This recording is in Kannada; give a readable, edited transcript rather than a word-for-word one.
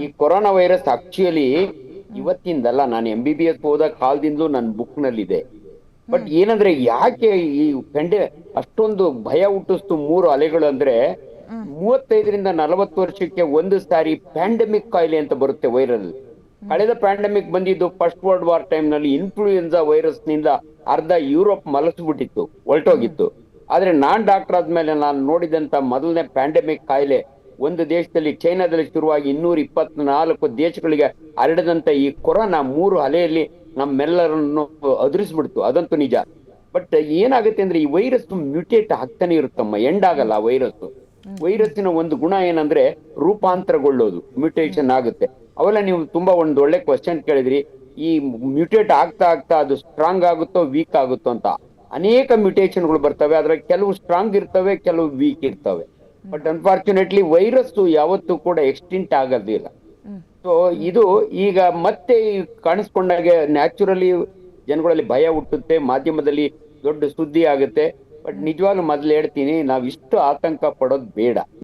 ಈ ಕೊರೋನಾ ವೈರಸ್ ಆಕ್ಚುಲಿ ಇವತ್ತಿಂದಲ್ಲ, ನಾನು MBBS ಹೋದ ಕಾಲದಿಂದಲೂ ನನ್ನ ಬುಕ್ ನಲ್ಲಿದೆ. ಬಟ್ ಏನಂದ್ರೆ ಯಾಕೆ ಈ ಅಷ್ಟೊಂದು ಭಯ ಹುಟ್ಟಿಸ್ತು ಮೂರು ಅಲೆಗಳು ಅಂದ್ರೆ, 35 ರಿಂದ 40 ವರ್ಷಕ್ಕೆ ಒಂದು ಸಾರಿ ಪ್ಯಾಂಡಮಿಕ್ ಕಾಯಿಲೆ ಅಂತ ಬರುತ್ತೆ ವೈರಲ್. ಕಳೆದ ಪ್ಯಾಂಡಮಿಕ್ ಬಂದಿದ್ದು ಫಸ್ಟ್ ವರ್ಲ್ಡ್ ವಾರ್ ಟೈಮ್ ನಲ್ಲಿ ಇನ್ಫ್ಲೂಯೆನ್ಸಾ ವೈರಸ್ ನಿಂದ ಅರ್ಧ ಯುರೋಪ್ ಮಲಗಿಸ್ಬಿಟ್ಟಿತ್ತು, ಹೊರಟೋಗಿತ್ತು. ಆದ್ರೆ ನಾನ್ ಡಾಕ್ಟರ್ ಆದ್ಮೇಲೆ ನಾನು ನೋಡಿದಂತ ಮೊದಲನೇ ಪ್ಯಾಂಡಮಿಕ್ ಕಾಯಿಲೆ ಒಂದು ದೇಶದಲ್ಲಿ, ಚೈನಾದಲ್ಲಿ ಶುರುವಾಗಿ 224 ದೇಶಗಳಿಗೆ ಹರಡದಂತ ಈ ಕೊರೋನಾ 3 ಅಲೆಯಲ್ಲಿ ನಮ್ಮೆಲ್ಲರನ್ನು ಅದುರಿಸ್ಬಿಡ್ತು, ಅದಂತೂ ನಿಜ. ಬಟ್ ಏನಾಗುತ್ತೆ ಅಂದ್ರೆ, ಈ ವೈರಸ್ ಮ್ಯೂಟೇಟ್ ಆಗ್ತಾನೆ ಇರುತ್ತಮ್ಮ, ಎಂಡ್ ಆಗಲ್ಲ ಆ ವೈರಸ್. ವೈರಸ್ಸಿನ ಒಂದು ಗುಣ ಏನಂದ್ರೆ ರೂಪಾಂತರಗೊಳ್ಳೋದು, ಮ್ಯೂಟೇಷನ್ ಆಗುತ್ತೆ. ಅವೆಲ್ಲ ನೀವು ತುಂಬಾ ಒಂದು ಒಳ್ಳೆ ಕ್ವಶನ್ ಕೇಳಿದ್ರಿ. ಈ ಮ್ಯೂಟೇಟ್ ಆಗ್ತಾ ಆಗ್ತಾ ಅದು ಸ್ಟ್ರಾಂಗ್ ಆಗುತ್ತೋ ವೀಕ್ ಆಗುತ್ತೋ ಅಂತ. ಅನೇಕ ಮ್ಯೂಟೇಷನ್ಗಳು ಬರ್ತವೆ, ಅದ್ರ ಕೆಲವು ಸ್ಟ್ರಾಂಗ್ ಇರ್ತವೆ, ಕೆಲವು ವೀಕ್ ಇರ್ತವೆ. ಬಟ್ ಅನ್ಫಾರ್ಚುನೇಟ್ಲಿ ವೈರಸ್ ಯಾವತ್ತೂ ಕೂಡ ಎಕ್ಸ್ಟಿಂಟ್ ಆಗೋದಿಲ್ಲ. ಸೊ ಇದು ಈಗ ಮತ್ತೆ ಕಾಣಿಸ್ಕೊಂಡಾಗೆ ನ್ಯಾಚುರಲಿ ಜನಗಳಲ್ಲಿ ಭಯ ಹುಟ್ಟುತ್ತೆ, ಮಾಧ್ಯಮದಲ್ಲಿ ದೊಡ್ಡ ಸುದ್ದಿ ಆಗುತ್ತೆ. ಬಟ್ ನಿಜವಾಗ್ಲೂ ಮೊದ್ಲು ಹೇಳ್ತೀನಿ, ನಾವ್ ಇಷ್ಟು ಆತಂಕ ಪಡೋದು ಬೇಡ.